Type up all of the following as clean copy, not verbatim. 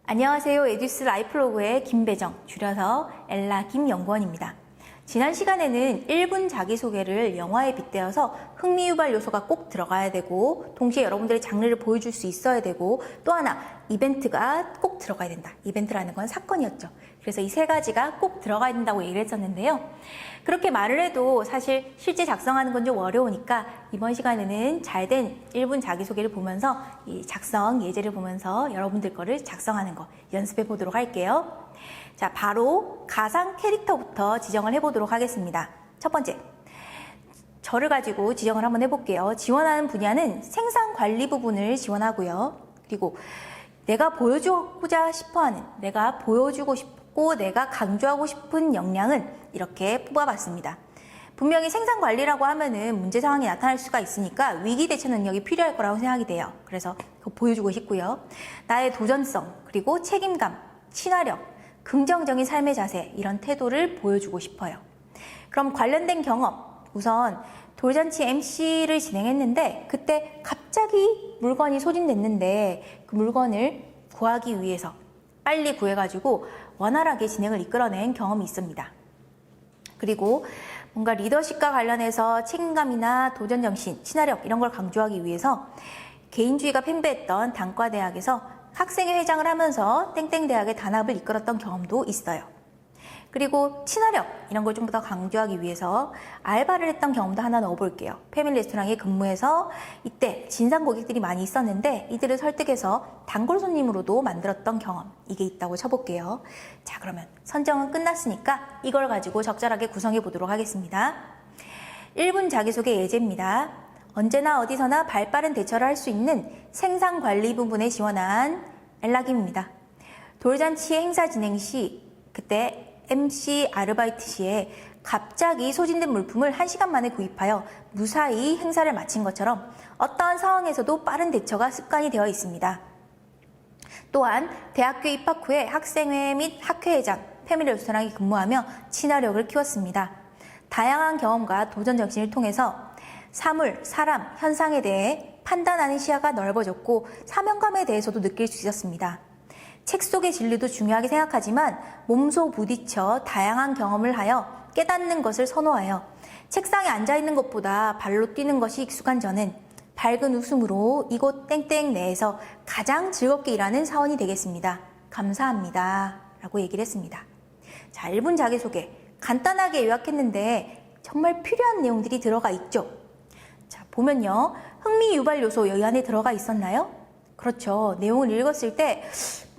안녕하세요. 에듀스 라이플로그의 김배정, 줄여서 엘라 김연구원입니다. 지난 시간에는 1분 자기소개를 영화에 빗대어서 흥미유발 요소가 꼭 들어가야 되고, 동시에 여러분들의 장르를 보여줄 수 있어야 되고, 또 하나 이벤트가 꼭 들어가야 된다. 이벤트라는 건 사건이었죠. 그래서 이 세 가지가 꼭 들어가야 된다고 얘기를 했었는데요. 그렇게 말을 해도 사실 실제 작성하는 건 좀 어려우니까 이번 시간에는 잘된 1분 자기소개를 보면서 이 작성 예제를 보면서 여러분들 거를 작성하는 거 연습해 보도록 할게요. 자, 바로 가상 캐릭터부터 지정을 해보도록 하겠습니다. 첫 번째, 저를 가지고 지정을 한번 해볼게요. 지원하는 분야는 생산관리 부분을 지원하고요. 그리고 내가 보여주고자 싶어하는, 내가 보여주고 싶고 내가 강조하고 싶은 역량은 이렇게 뽑아봤습니다. 분명히 생산관리라고 하면은 문제 상황이 나타날 수가 있으니까 위기 대처 능력이 필요할 거라고 생각이 돼요. 그래서 그거 보여주고 싶고요. 나의 도전성, 그리고 책임감, 친화력, 긍정적인 삶의 자세, 이런 태도를 보여주고 싶어요. 그럼 관련된 경험, 우선 돌잔치 MC를 진행했는데 그때 갑자기 물건이 소진됐는데 그 물건을 구하기 위해서 빨리 구해가지고 원활하게 진행을 이끌어낸 경험이 있습니다. 그리고 뭔가 리더십과 관련해서 책임감이나 도전정신, 친화력 이런 걸 강조하기 위해서 개인주의가 팽배했던 단과대학에서 학생회 회장을 하면서 땡땡대학의 단합을 이끌었던 경험도 있어요. 그리고 친화력 이런 걸 좀 더 강조하기 위해서 알바를 했던 경험도 하나 넣어볼게요. 패밀리 레스토랑에 근무해서 이때 진상 고객들이 많이 있었는데 이들을 설득해서 단골 손님으로도 만들었던 경험, 이게 있다고 쳐볼게요. 자, 그러면 선정은 끝났으니까 이걸 가지고 적절하게 구성해 보도록 하겠습니다. 1분 자기소개 예제입니다. 언제나 어디서나 발빠른 대처를 할 수 있는 생산관리 부분에 지원한 엘라김입니다. 돌잔치 행사 진행 시 그때 MC 아르바이트 시에 갑자기 소진된 물품을 1시간 만에 구입하여 무사히 행사를 마친 것처럼 어떠한 상황에서도 빠른 대처가 습관이 되어 있습니다. 또한 대학교 입학 후에 학생회 및 학회회장, 패밀리 레스토랑에 근무하며 친화력을 키웠습니다. 다양한 경험과 도전 정신을 통해서 사물, 사람, 현상에 대해 판단하는 시야가 넓어졌고 사명감에 대해서도 느낄 수 있었습니다. 책 속의 진리도 중요하게 생각하지만 몸소 부딪혀 다양한 경험을 하여 깨닫는 것을 선호하여 책상에 앉아있는 것보다 발로 뛰는 것이 익숙한 저는 밝은 웃음으로 이곳 땡땡 내에서 가장 즐겁게 일하는 사원이 되겠습니다. 감사합니다. 라고 얘기를 했습니다. 자, 1분 자기소개 간단하게 요약했는데 정말 필요한 내용들이 들어가 있죠. 자, 보면요. 흥미 유발 요소 여기 안에 들어가 있었나요? 그렇죠. 내용을 읽었을 때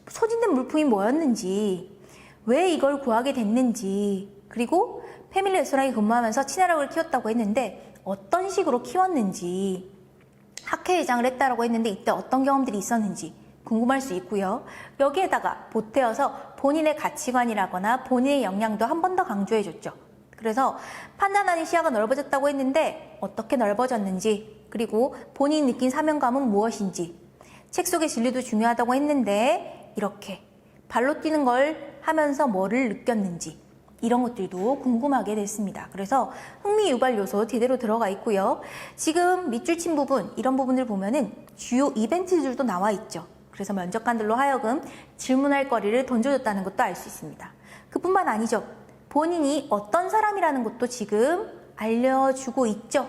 소진된 물품이 뭐였는지, 왜 이걸 구하게 됐는지, 그리고 패밀리 레스토랑에 근무하면서 친화력을 키웠다고 했는데 어떤 식으로 키웠는지, 학회회장을 했다라고 했는데 이때 어떤 경험들이 있었는지 궁금할 수 있고요. 여기에다가 보태어서 본인의 가치관이라거나 본인의 역량도 한 번 더 강조해줬죠. 그래서 판단하는 시야가 넓어졌다고 했는데 어떻게 넓어졌는지, 그리고 본인이 느낀 사명감은 무엇인지, 책 속의 진리도 중요하다고 했는데 이렇게 발로 뛰는 걸 하면서 뭐를 느꼈는지, 이런 것들도 궁금하게 됐습니다. 그래서 흥미 유발 요소 제대로 들어가 있고요. 지금 밑줄 친 부분, 이런 부분을 보면은 주요 이벤트들도 나와 있죠. 그래서 면접관들로 하여금 질문할 거리를 던져줬다는 것도 알 수 있습니다. 그뿐만 아니죠. 본인이 어떤 사람이라는 것도 지금 알려주고 있죠.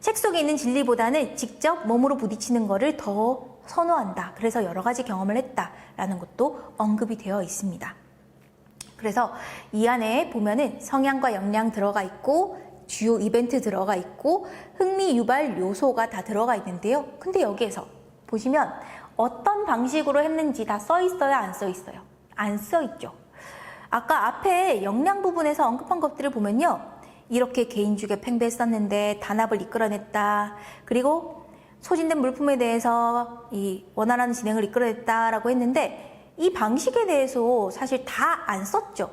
책 속에 있는 진리보다는 직접 몸으로 부딪히는 거를 더 선호한다. 그래서 여러 가지 경험을 했다라는 것도 언급이 되어 있습니다. 그래서 이 안에 보면은 성향과 역량 들어가 있고 주요 이벤트 들어가 있고 흥미 유발 요소가 다 들어가 있는데요. 근데 여기에서 보시면 어떤 방식으로 했는지 다 써 있어요? 안 써 있어요? 안 써 있죠. 아까 앞에 역량 부분에서 언급한 것들을 보면요. 이렇게 개인주의가 팽배했었는데 단합을 이끌어냈다. 그리고 소진된 물품에 대해서 이 원활한 진행을 이끌어냈다라고 했는데 이 방식에 대해서 사실 다 안 썼죠.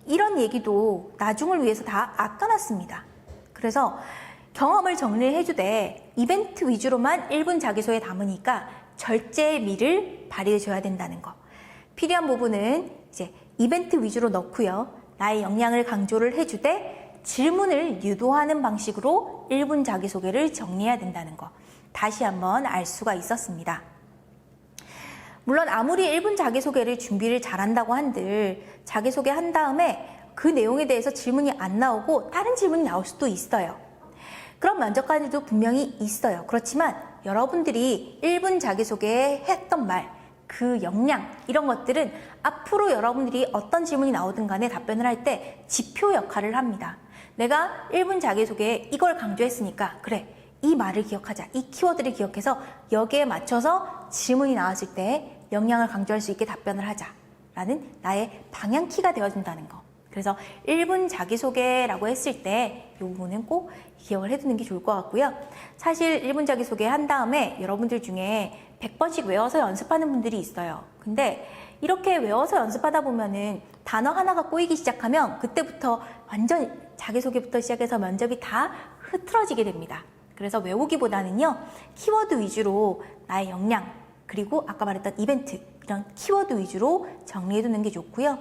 이런 얘기도 나중을 위해서 다 아껴놨습니다. 그래서 경험을 정리해주되 이벤트 위주로만 1분 자기소에 담으니까 절제의 미를 발휘해줘야 된다는 거. 필요한 부분은 이제 이벤트 위주로 넣고요. 나의 역량을 강조를 해주되 질문을 유도하는 방식으로 1분 자기소개를 정리해야 된다는 거. 다시 한번 알 수가 있었습니다. 물론 아무리 1분 자기소개를 준비를 잘한다고 한들 자기소개 한 다음에 그 내용에 대해서 질문이 안 나오고 다른 질문이 나올 수도 있어요. 그런 면접관들도 분명히 있어요. 그렇지만 여러분들이 1분 자기소개에 했던 말, 그 역량 이런 것들은 앞으로 여러분들이 어떤 질문이 나오든 간에 답변을 할 때 지표 역할을 합니다. 내가 1분 자기소개에 이걸 강조했으니까 그래, 이 말을 기억하자, 이 키워드를 기억해서 여기에 맞춰서 질문이 나왔을 때 역량을 강조할 수 있게 답변을 하자 라는 나의 방향키가 되어준다는 거. 그래서 1분 자기소개라고 했을 때 이 부분은 꼭 기억을 해두는 게 좋을 것 같고요. 사실 1분 자기소개 한 다음에 여러분들 중에 100번씩 외워서 연습하는 분들이 있어요. 근데 이렇게 외워서 연습하다 보면은 단어 하나가 꼬이기 시작하면 그때부터 완전 자기소개부터 시작해서 면접이 다 흐트러지게 됩니다. 그래서 외우기보다는요, 키워드 위주로 나의 역량, 그리고 아까 말했던 이벤트, 이런 키워드 위주로 정리해두는 게 좋고요.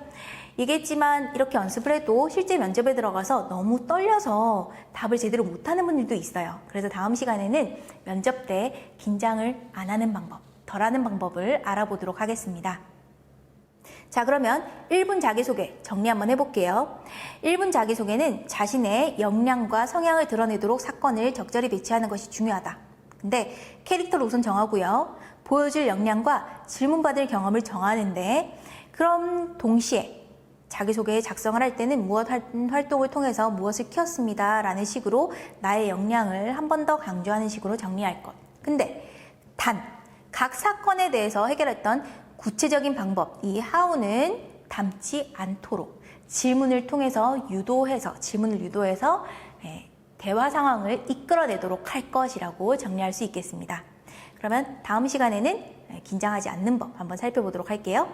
얘기했지만 이렇게 연습을 해도 실제 면접에 들어가서 너무 떨려서 답을 제대로 못하는 분들도 있어요. 그래서 다음 시간에는 면접 때 긴장을 안 하는 방법, 덜 하는 방법을 알아보도록 하겠습니다. 자, 그러면 1분 자기소개 정리 한번 해볼게요. 1분 자기소개는 자신의 역량과 성향을 드러내도록 사건을 적절히 배치하는 것이 중요하다. 근데 캐릭터를 우선 정하고요. 보여줄 역량과 질문받을 경험을 정하는데, 그럼 동시에 자기소개 작성을 할 때는 무엇 활동을 통해서 무엇을 키웠습니다 라는 식으로 나의 역량을 한 번 더 강조하는 식으로 정리할 것. 근데 단, 각 사건에 대해서 해결했던 구체적인 방법, 이 how는 담지 않도록 질문을 유도해서 대화 상황을 이끌어내도록 할 것이라고 정리할 수 있겠습니다. 그러면 다음 시간에는 긴장하지 않는 법 한번 살펴보도록 할게요.